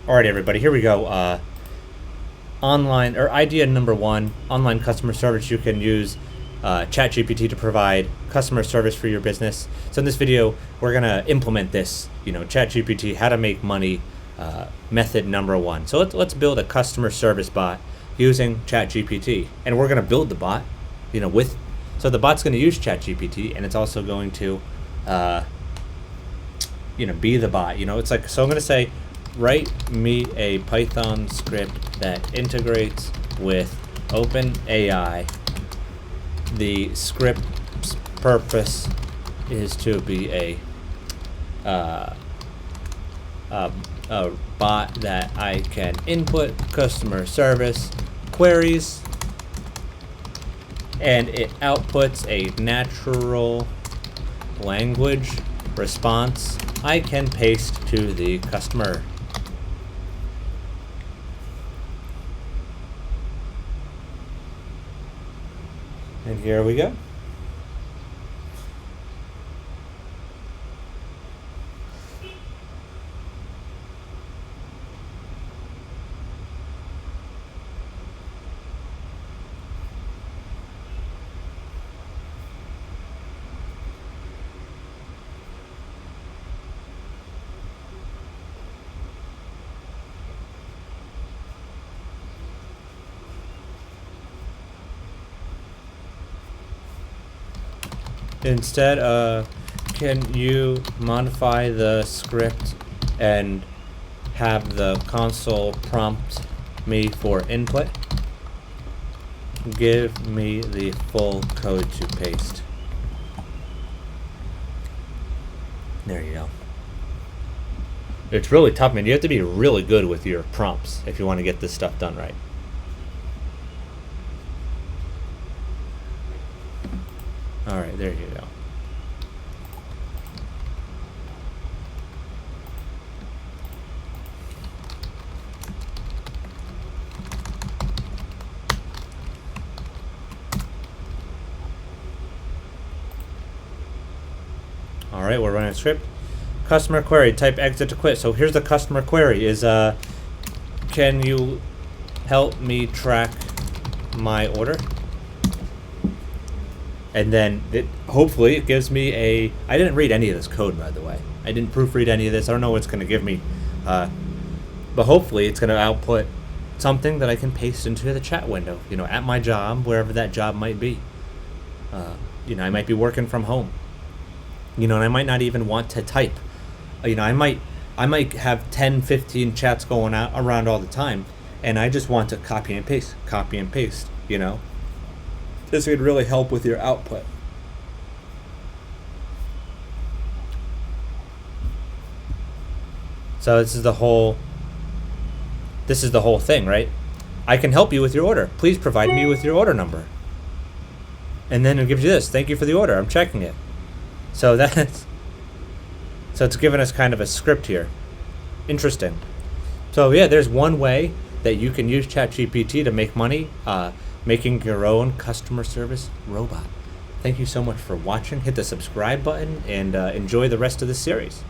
Alright, everybody, here we go. Online, or idea number one, online customer service. You can use ChatGPT to provide customer service for your business. So in this video, we're going to implement this, ChatGPT, how to make money, method number one. So let's build a customer service bot using ChatGPT. And we're going to build the bot, so the bot's going to use ChatGPT, and it's also going to, be the bot. It's like, so I'm going to say, write me a Python script that integrates with OpenAI. The script's purpose is to be a bot that I can input customer service queries, and it outputs a natural language response I can paste to the customer. And here we go. Instead, can you modify the script and have the console prompt me for input? Give me the full code to paste. There you go. It's really tough, man. You have to be really good with your prompts if you want to get this stuff done right. All right, there you go. All right, we're running a script. Customer query, type exit to quit. So here's the customer query is, can you help me track my order? And then hopefully it gives me I didn't read any of this code, by the way. I didn't proofread any of this. I don't know what it's going to give me. But hopefully it's going to output something that I can paste into the chat window, at my job, wherever that job might be. I might be working from home, and I might not even want to type. I might have 10, 15 chats going around all the time, and I just want to copy and paste, This would really help with your output. So this is the whole thing, right? I can help you with your order. Please provide me with your order number. And then it gives you this. Thank you for the order. I'm checking it. So it's given us kind of a script here. Interesting. So yeah, there's one way that you can use ChatGPT to make money, making your own customer service robot. Thank you so much for watching. Hit the subscribe button and enjoy the rest of the series.